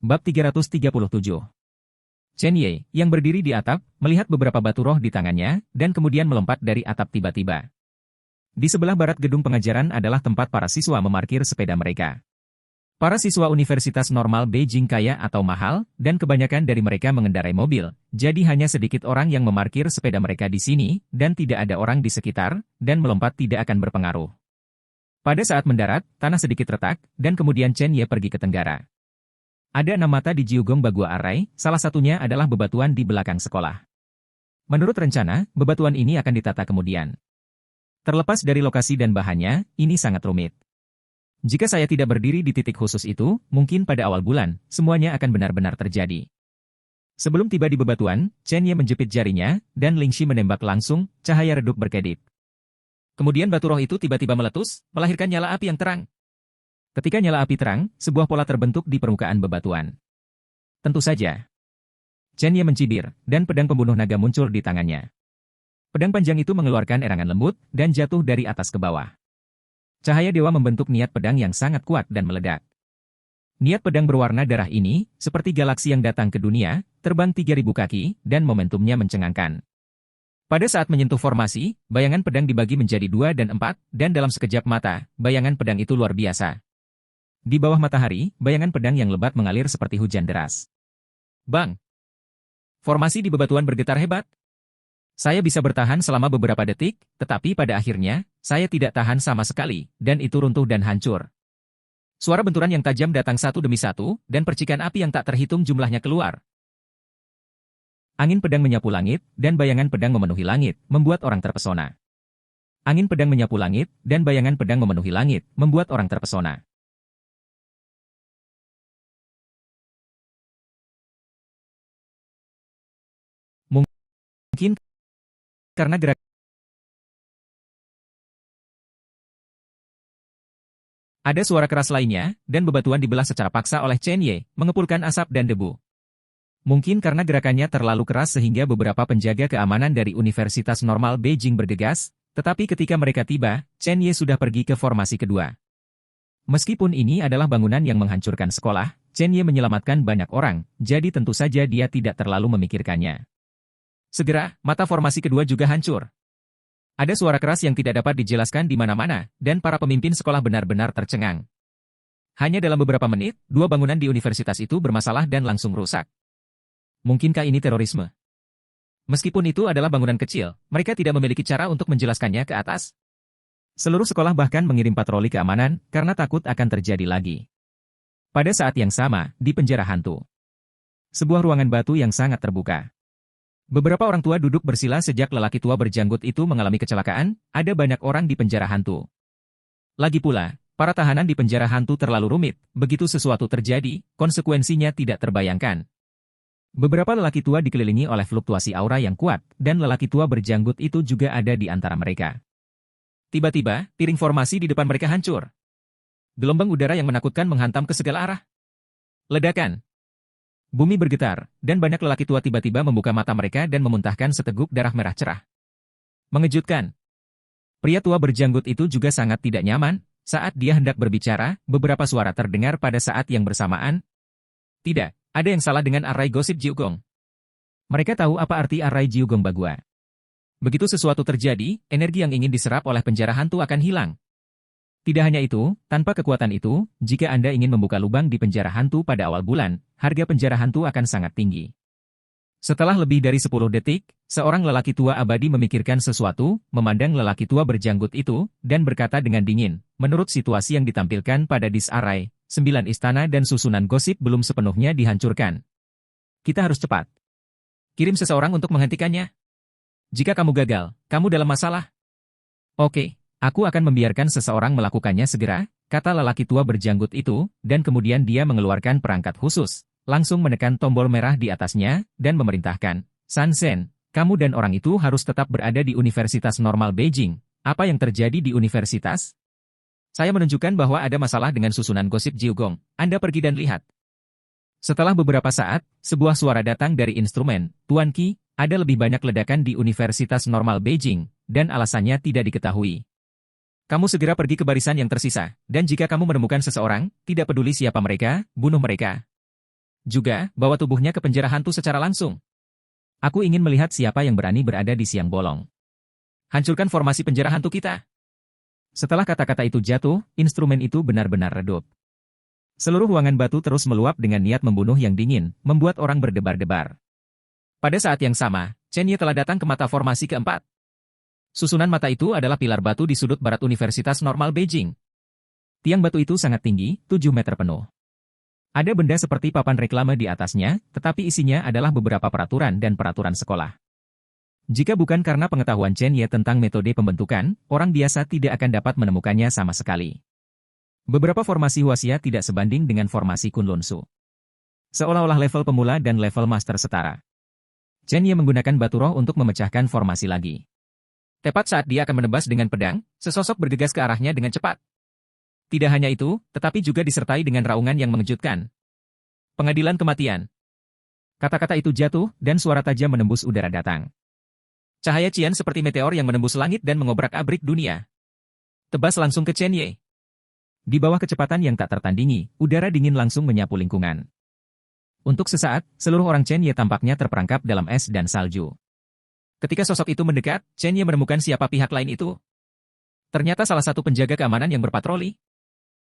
Bab 337. Chen Ye, yang berdiri di atap, melihat beberapa batu roh di tangannya, dan kemudian melompat dari atap tiba-tiba. Di sebelah barat gedung pengajaran adalah tempat para siswa memarkir sepeda mereka. Para siswa Universitas Normal Beijing kaya atau mahal, dan kebanyakan dari mereka mengendarai mobil, jadi hanya sedikit orang yang memarkir sepeda mereka di sini, dan tidak ada orang di sekitar, dan melompat tidak akan berpengaruh. Pada saat mendarat, tanah sedikit retak, dan kemudian Chen Ye pergi ke tenggara. Ada 6 mata di Jiugong Bagua Array, salah satunya adalah bebatuan di belakang sekolah. Menurut rencana, bebatuan ini akan ditata kemudian. Terlepas dari lokasi dan bahannya, ini sangat rumit. Jika saya tidak berdiri di titik khusus itu, mungkin pada awal bulan, semuanya akan benar-benar terjadi. Sebelum tiba di bebatuan, Chen Ye menjepit jarinya, dan Ling Shi menembak langsung, cahaya redup berkedip. Kemudian batu roh itu tiba-tiba meletus, melahirkan nyala api yang terang. Ketika nyala api terang, sebuah pola terbentuk di permukaan bebatuan. Tentu saja. Chen Ye mencibir, dan pedang pembunuh naga muncul di tangannya. Pedang panjang itu mengeluarkan erangan lembut, dan jatuh dari atas ke bawah. Cahaya dewa membentuk niat pedang yang sangat kuat dan meledak. Niat pedang berwarna darah ini, seperti galaksi yang datang ke dunia, terbang 3.000 kaki, dan momentumnya mencengangkan. Pada saat menyentuh formasi, bayangan pedang dibagi menjadi 2 dan 4, dan dalam sekejap mata, bayangan pedang itu luar biasa. Di bawah matahari, bayangan pedang yang lebat mengalir seperti hujan deras. Bang! Formasi di bebatuan bergetar hebat. Saya bisa bertahan selama beberapa detik, tetapi pada akhirnya, saya tidak tahan sama sekali, dan itu runtuh dan hancur. Suara benturan yang tajam datang satu demi satu, dan percikan api yang tak terhitung jumlahnya keluar. Angin pedang menyapu langit, dan bayangan pedang memenuhi langit, membuat orang terpesona. Angin pedang menyapu langit, dan bayangan pedang memenuhi langit, membuat orang terpesona. Mungkin karena gerak ada suara keras lainnya, dan bebatuan dibelah secara paksa oleh Chen Ye, mengepulkan asap dan debu. Mungkin karena gerakannya terlalu keras sehingga beberapa penjaga keamanan dari Universitas Normal Beijing bergegas, tetapi ketika mereka tiba, Chen Ye sudah pergi ke formasi kedua. Meskipun ini adalah bangunan yang menghancurkan sekolah, Chen Ye menyelamatkan banyak orang, jadi tentu saja dia tidak terlalu memikirkannya. Segera, mata formasi kedua juga hancur. Ada suara keras yang tidak dapat dijelaskan di mana-mana, dan para pemimpin sekolah benar-benar tercengang. Hanya dalam beberapa menit, 2 bangunan di universitas itu bermasalah dan langsung rusak. Mungkinkah ini terorisme? Meskipun itu adalah bangunan kecil, mereka tidak memiliki cara untuk menjelaskannya ke atas. Seluruh sekolah bahkan mengirim patroli keamanan, karena takut akan terjadi lagi. Pada saat yang sama, di penjara hantu. Sebuah ruangan batu yang sangat terbuka. Beberapa orang tua duduk bersila sejak lelaki tua berjanggut itu mengalami kecelakaan, ada banyak orang di penjara hantu. Lagi pula, para tahanan di penjara hantu terlalu rumit, begitu sesuatu terjadi, konsekuensinya tidak terbayangkan. Beberapa lelaki tua dikelilingi oleh fluktuasi aura yang kuat, dan lelaki tua berjanggut itu juga ada di antara mereka. Tiba-tiba, piring formasi di depan mereka hancur. Gelombang udara yang menakutkan menghantam ke segala arah. Ledakan. Bumi bergetar, dan banyak lelaki tua tiba-tiba membuka mata mereka dan memuntahkan seteguk darah merah cerah. Mengejutkan. Pria tua berjanggut itu juga sangat tidak nyaman, saat dia hendak berbicara, beberapa suara terdengar pada saat yang bersamaan. Tidak, ada yang salah dengan array gosip Jiugong. Mereka tahu apa arti array Jiugong Bagua. Begitu sesuatu terjadi, energi yang ingin diserap oleh penjara hantu akan hilang. Tidak hanya itu, tanpa kekuatan itu, jika Anda ingin membuka lubang di penjara hantu pada awal bulan, harga penjara hantu akan sangat tinggi. Setelah lebih dari 10 detik, seorang lelaki tua abadi memikirkan sesuatu, memandang lelaki tua berjanggut itu, dan berkata dengan dingin, menurut situasi yang ditampilkan pada Disarray, 9 istana dan susunan gosip belum sepenuhnya dihancurkan. Kita harus cepat. Kirim seseorang untuk menghentikannya. Jika kamu gagal, kamu dalam masalah. Oke. Aku akan membiarkan seseorang melakukannya segera, kata lelaki tua berjanggut itu, dan kemudian dia mengeluarkan perangkat khusus, langsung menekan tombol merah di atasnya, dan memerintahkan, San Shen, kamu dan orang itu harus tetap berada di Universitas Normal Beijing. Apa yang terjadi di universitas? Saya menunjukkan bahwa ada masalah dengan susunan gosip Jiugong, Anda pergi dan lihat. Setelah beberapa saat, sebuah suara datang dari instrumen, Tuan Qi, ada lebih banyak ledakan di Universitas Normal Beijing, dan alasannya tidak diketahui. Kamu segera pergi ke barisan yang tersisa, dan jika kamu menemukan seseorang, tidak peduli siapa mereka, bunuh mereka. Juga, bawa tubuhnya ke penjara hantu secara langsung. Aku ingin melihat siapa yang berani berada di siang bolong. Hancurkan formasi penjara hantu kita. Setelah kata-kata itu jatuh, instrumen itu benar-benar redup. Seluruh ruangan batu terus meluap dengan niat membunuh yang dingin, membuat orang berdebar-debar. Pada saat yang sama, Chen Ye telah datang ke mata formasi keempat. Susunan mata itu adalah pilar batu di sudut barat Universitas Normal Beijing. Tiang batu itu sangat tinggi, 7 meter penuh. Ada benda seperti papan reklame di atasnya, tetapi isinya adalah beberapa peraturan dan peraturan sekolah. Jika bukan karena pengetahuan Chen Ye tentang metode pembentukan, orang biasa tidak akan dapat menemukannya sama sekali. Beberapa formasi Huaxia tidak sebanding dengan formasi Kunlun Su. Seolah-olah level pemula dan level master setara. Chen Ye menggunakan batu roh untuk memecahkan formasi lagi. Tepat saat dia akan menebas dengan pedang, sesosok bergegas ke arahnya dengan cepat. Tidak hanya itu, tetapi juga disertai dengan raungan yang mengejutkan. Pengadilan kematian. Kata-kata itu jatuh, dan suara tajam menembus udara datang. Cahaya Qian seperti meteor yang menembus langit dan mengobrak-abrik dunia. Tebas langsung ke Chen Ye. Di bawah kecepatan yang tak tertandingi, udara dingin langsung menyapu lingkungan. Untuk sesaat, seluruh orang Chen Ye tampaknya terperangkap dalam es dan salju. Ketika sosok itu mendekat, Chen Ye menemukan siapa pihak lain itu. Ternyata salah satu penjaga keamanan yang berpatroli.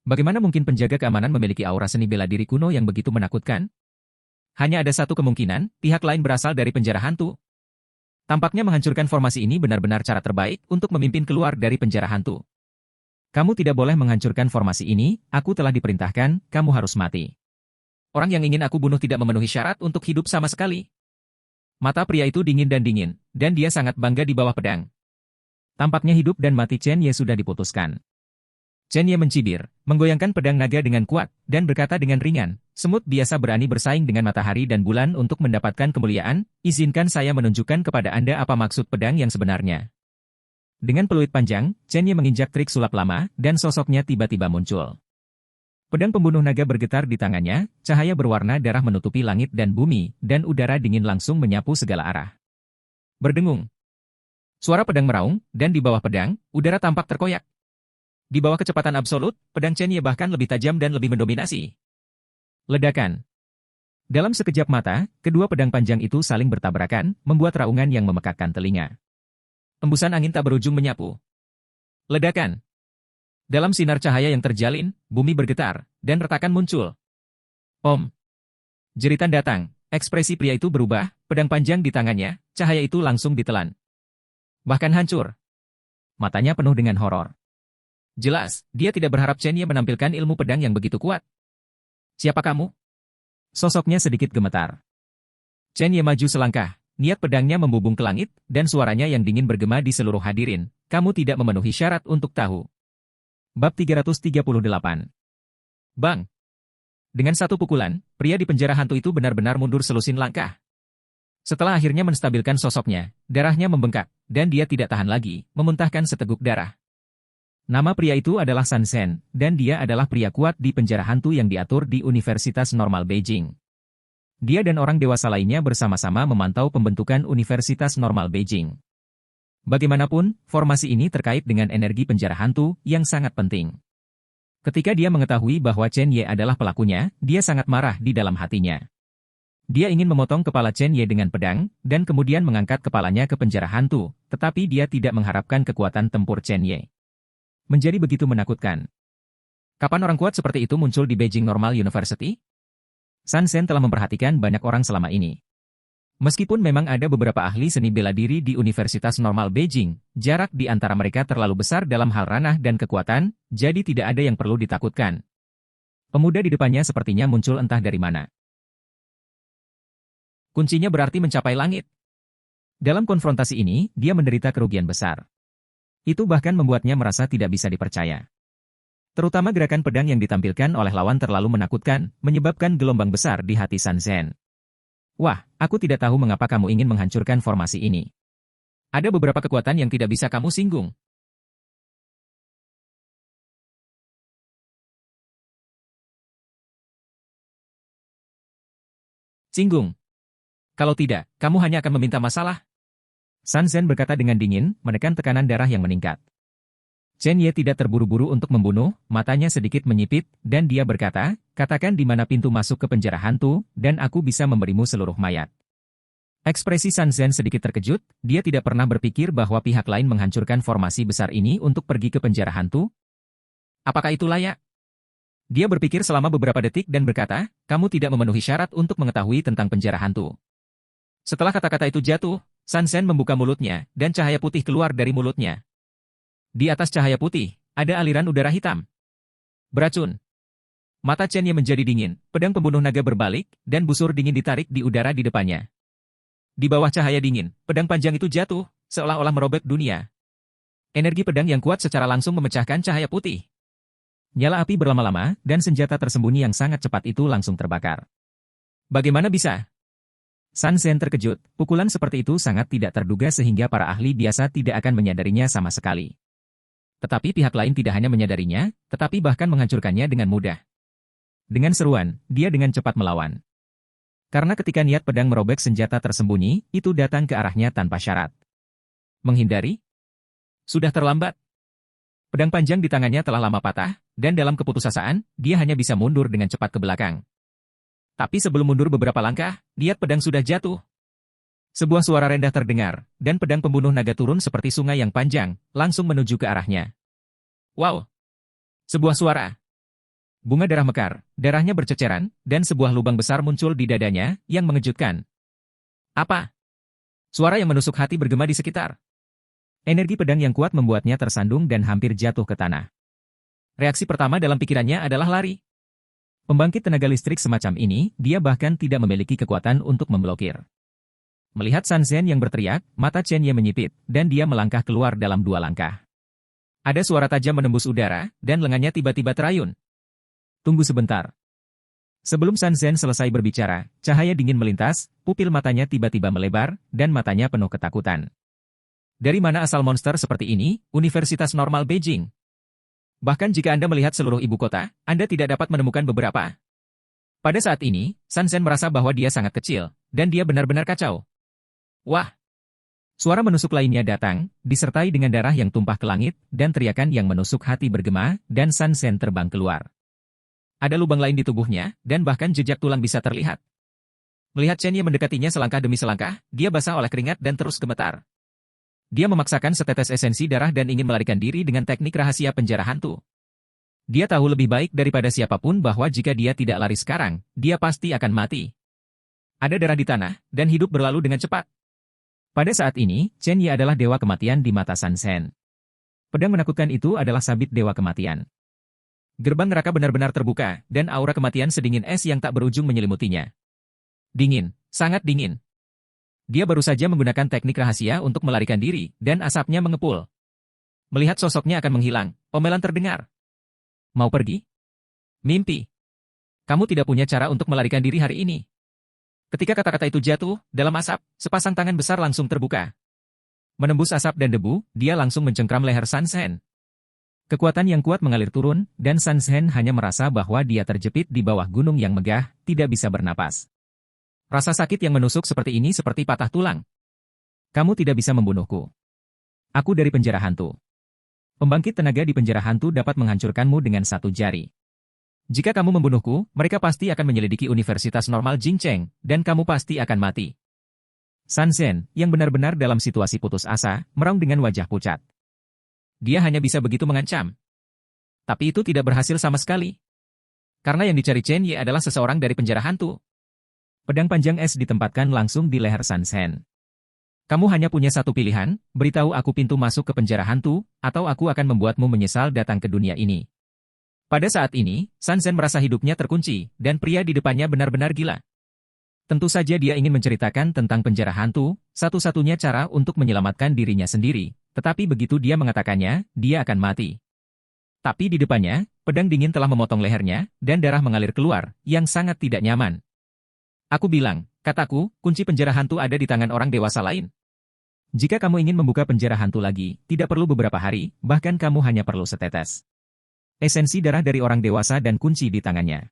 Bagaimana mungkin penjaga keamanan memiliki aura seni bela diri kuno yang begitu menakutkan? Hanya ada satu kemungkinan, pihak lain berasal dari penjara hantu. Tampaknya menghancurkan formasi ini benar-benar cara terbaik untuk memimpin keluar dari penjara hantu. Kamu tidak boleh menghancurkan formasi ini, aku telah diperintahkan, kamu harus mati. Orang yang ingin aku bunuh tidak memenuhi syarat untuk hidup sama sekali. Mata pria itu dingin, dan dia sangat bangga di bawah pedang. Tampaknya hidup dan mati Chen Ye sudah diputuskan. Chen Ye mencibir, menggoyangkan pedang naga dengan kuat, dan berkata dengan ringan, semut biasa berani bersaing dengan matahari dan bulan untuk mendapatkan kemuliaan, izinkan saya menunjukkan kepada Anda apa maksud pedang yang sebenarnya. Dengan peluit panjang, Chen Ye menginjak trik sulap lama, dan sosoknya tiba-tiba muncul. Pedang pembunuh naga bergetar di tangannya, cahaya berwarna darah menutupi langit dan bumi, dan udara dingin langsung menyapu segala arah. Berdengung. Suara pedang meraung, dan di bawah pedang, udara tampak terkoyak. Di bawah kecepatan absolut, pedang Chen Ye bahkan lebih tajam dan lebih mendominasi. Ledakan. Dalam sekejap mata, kedua pedang panjang itu saling bertabrakan, membuat raungan yang memekakkan telinga. Embusan angin tak berujung menyapu. Ledakan. Dalam sinar cahaya yang terjalin, bumi bergetar, dan retakan muncul. Om. Jeritan datang, ekspresi pria itu berubah, pedang panjang di tangannya, cahaya itu langsung ditelan. Bahkan hancur. Matanya penuh dengan horor. Jelas, dia tidak berharap Chen Ye menampilkan ilmu pedang yang begitu kuat. Siapa kamu? Sosoknya sedikit gemetar. Chen Ye maju selangkah, niat pedangnya membubung ke langit, dan suaranya yang dingin bergema di seluruh hadirin. Kamu tidak memenuhi syarat untuk tahu. Bab 338. Bang! Dengan satu pukulan, pria di penjara hantu itu benar-benar mundur selusin langkah. Setelah akhirnya menstabilkan sosoknya, darahnya membengkak, dan dia tidak tahan lagi, memuntahkan seteguk darah. Nama pria itu adalah San Zhen, dan dia adalah pria kuat di penjara hantu yang diatur di Universitas Normal Beijing. Dia dan orang dewasa lainnya bersama-sama memantau pembentukan Universitas Normal Beijing. Bagaimanapun, formasi ini terkait dengan energi penjara hantu yang sangat penting. Ketika dia mengetahui bahwa Chen Ye adalah pelakunya, dia sangat marah di dalam hatinya. Dia ingin memotong kepala Chen Ye dengan pedang, dan kemudian mengangkat kepalanya ke penjara hantu, tetapi dia tidak mengharapkan kekuatan tempur Chen Ye. Menjadi begitu menakutkan. Kapan orang kuat seperti itu muncul di Beijing Normal University? San Zhen telah memperhatikan banyak orang selama ini. Meskipun memang ada beberapa ahli seni bela diri di Universitas Normal Beijing, jarak di antara mereka terlalu besar dalam hal ranah dan kekuatan, jadi tidak ada yang perlu ditakutkan. Pemuda di depannya sepertinya muncul entah dari mana. Kuncinya berarti mencapai langit. Dalam konfrontasi ini, dia menderita kerugian besar. Itu bahkan membuatnya merasa tidak bisa dipercaya. Terutama gerakan pedang yang ditampilkan oleh lawan terlalu menakutkan, menyebabkan gelombang besar di hati San Zhen. Wah, aku tidak tahu mengapa kamu ingin menghancurkan formasi ini. Ada beberapa kekuatan yang tidak bisa kamu singgung. Singgung. Kalau tidak, kamu hanya akan meminta masalah. San Zhen berkata dengan dingin, menekan tekanan darah yang meningkat. Chen Ye tidak terburu-buru untuk membunuh, matanya sedikit menyipit, dan dia berkata, katakan di mana pintu masuk ke penjara hantu, dan aku bisa memberimu seluruh mayat. Ekspresi Sun Zen sedikit terkejut, dia tidak pernah berpikir bahwa pihak lain menghancurkan formasi besar ini untuk pergi ke penjara hantu. Apakah itu layak? Dia berpikir selama beberapa detik dan berkata, kamu tidak memenuhi syarat untuk mengetahui tentang penjara hantu. Setelah kata-kata itu jatuh, Sun Zen membuka mulutnya, dan cahaya putih keluar dari mulutnya. Di atas cahaya putih, ada aliran udara hitam. Beracun. Mata Chen Ye menjadi dingin, pedang pembunuh naga berbalik, dan busur dingin ditarik di udara di depannya. Di bawah cahaya dingin, pedang panjang itu jatuh, seolah-olah merobek dunia. Energi pedang yang kuat secara langsung memecahkan cahaya putih. Nyala api berlama-lama, dan senjata tersembunyi yang sangat cepat itu langsung terbakar. Bagaimana bisa? Sun Zen terkejut, pukulan seperti itu sangat tidak terduga sehingga para ahli biasa tidak akan menyadarinya sama sekali. Tetapi pihak lain tidak hanya menyadarinya, tetapi bahkan menghancurkannya dengan mudah. Dengan seruan, dia dengan cepat melawan. Karena ketika niat pedang merobek senjata tersembunyi, itu datang ke arahnya tanpa syarat. Menghindari? Sudah terlambat. Pedang panjang di tangannya telah lama patah, dan dalam keputusasaan, dia hanya bisa mundur dengan cepat ke belakang. Tapi sebelum mundur beberapa langkah, niat pedang sudah jatuh. Sebuah suara rendah terdengar, dan pedang pembunuh naga turun seperti sungai yang panjang, langsung menuju ke arahnya. Wow! Sebuah suara. Bunga darah mekar, darahnya berceceran, dan sebuah lubang besar muncul di dadanya, yang mengejutkan. Apa? Suara yang menusuk hati bergema di sekitar. Energi pedang yang kuat membuatnya tersandung dan hampir jatuh ke tanah. Reaksi pertama dalam pikirannya adalah lari. Pembangkit tenaga listrik semacam ini, dia bahkan tidak memiliki kekuatan untuk memblokir. Melihat Sun Zen yang berteriak, mata Chen Ye menyipit, dan dia melangkah keluar dalam 2 langkah. Ada suara tajam menembus udara, dan lengannya tiba-tiba terayun. Tunggu sebentar. Sebelum Sun Zen selesai berbicara, cahaya dingin melintas, pupil matanya tiba-tiba melebar, dan matanya penuh ketakutan. Dari mana asal monster seperti ini? Universitas Normal Beijing. Bahkan jika Anda melihat seluruh ibu kota, Anda tidak dapat menemukan beberapa. Pada saat ini, Sun Zen merasa bahwa dia sangat kecil, dan dia benar-benar kacau. Wah! Suara menusuk lainnya datang, disertai dengan darah yang tumpah ke langit, dan teriakan yang menusuk hati bergema, dan Sun Zen terbang keluar. Ada lubang lain di tubuhnya, dan bahkan jejak tulang bisa terlihat. Melihat Chen Ye mendekatinya selangkah demi selangkah, dia basah oleh keringat dan terus gemetar. Dia memaksakan setetes esensi darah dan ingin melarikan diri dengan teknik rahasia penjara hantu. Dia tahu lebih baik daripada siapapun bahwa jika dia tidak lari sekarang, dia pasti akan mati. Ada darah di tanah, dan hidup berlalu dengan cepat. Pada saat ini, Chen Ye adalah dewa kematian di mata Sun Zen. Pedang menakutkan itu adalah sabit dewa kematian. Gerbang neraka benar-benar terbuka, dan aura kematian sedingin es yang tak berujung menyelimutinya. Dingin, sangat dingin. Dia baru saja menggunakan teknik rahasia untuk melarikan diri, dan asapnya mengepul. Melihat sosoknya akan menghilang, omelan terdengar. Mau pergi? Mimpi. Kamu tidak punya cara untuk melarikan diri hari ini. Ketika kata-kata itu jatuh, dalam asap, sepasang tangan besar langsung terbuka. Menembus asap dan debu, dia langsung mencengkram leher Sun Zen. Kekuatan yang kuat mengalir turun, dan Sun Zen hanya merasa bahwa dia terjepit di bawah gunung yang megah, tidak bisa bernapas. Rasa sakit yang menusuk seperti ini seperti patah tulang. Kamu tidak bisa membunuhku. Aku dari penjara hantu. Pembangkit tenaga di penjara hantu dapat menghancurkanmu dengan 1 jari. Jika kamu membunuhku, mereka pasti akan menyelidiki Universitas Normal Jingcheng, dan kamu pasti akan mati. Sun Zen, yang benar-benar dalam situasi putus asa, meraung dengan wajah pucat. Dia hanya bisa begitu mengancam. Tapi itu tidak berhasil sama sekali. Karena yang dicari Chen Ye adalah seseorang dari penjara hantu. Pedang panjang es ditempatkan langsung di leher Sun Zen. Kamu hanya punya satu pilihan, beritahu aku pintu masuk ke penjara hantu, atau aku akan membuatmu menyesal datang ke dunia ini. Pada saat ini, Sun Zen merasa hidupnya terkunci, dan pria di depannya benar-benar gila. Tentu saja dia ingin menceritakan tentang penjara hantu, satu-satunya cara untuk menyelamatkan dirinya sendiri. Tetapi begitu dia mengatakannya, dia akan mati. Tapi di depannya, pedang dingin telah memotong lehernya, dan darah mengalir keluar, yang sangat tidak nyaman. Aku bilang, kataku, kunci penjara hantu ada di tangan orang dewasa lain. Jika kamu ingin membuka penjara hantu lagi, tidak perlu beberapa hari, bahkan kamu hanya perlu setetes esensi darah dari orang dewasa dan kunci di tangannya.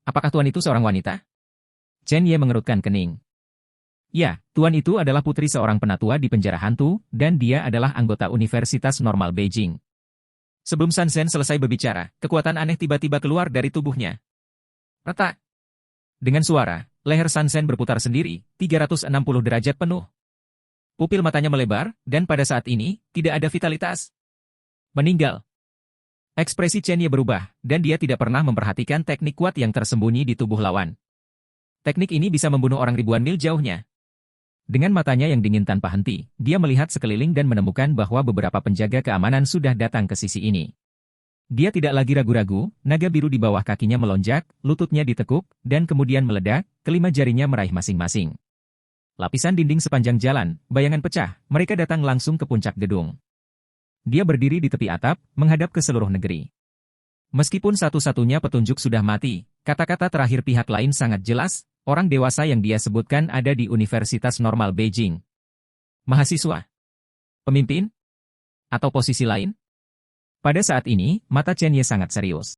Apakah tuan itu seorang wanita? Chen Ye mengerutkan kening. Ya, tuan itu adalah putri seorang penatua di penjara hantu, dan dia adalah anggota Universitas Normal Beijing. Sebelum Sun Zen selesai berbicara, kekuatan aneh tiba-tiba keluar dari tubuhnya. Retak. Dengan suara, leher Sansen berputar sendiri, 360 derajat penuh. Pupil matanya melebar, dan pada saat ini, tidak ada vitalitas. Meninggal. Ekspresi Chen Ye berubah, dan dia tidak pernah memperhatikan teknik kuat yang tersembunyi di tubuh lawan. Teknik ini bisa membunuh orang ribuan mil jauhnya. Dengan matanya yang dingin tanpa henti, dia melihat sekeliling dan menemukan bahwa beberapa penjaga keamanan sudah datang ke sisi ini. Dia tidak lagi ragu-ragu, naga biru di bawah kakinya melonjak, lututnya ditekuk, dan kemudian meledak, kelima jarinya meraih masing-masing. Lapisan dinding sepanjang jalan, bayangan pecah, mereka datang langsung ke puncak gedung. Dia berdiri di tepi atap, menghadap ke seluruh negeri. Meskipun satu-satunya petunjuk sudah mati, kata-kata terakhir pihak lain sangat jelas, orang dewasa yang dia sebutkan ada di Universitas Normal Beijing. Mahasiswa? Pemimpin? Atau posisi lain? Pada saat ini, mata Chen Ye sangat serius.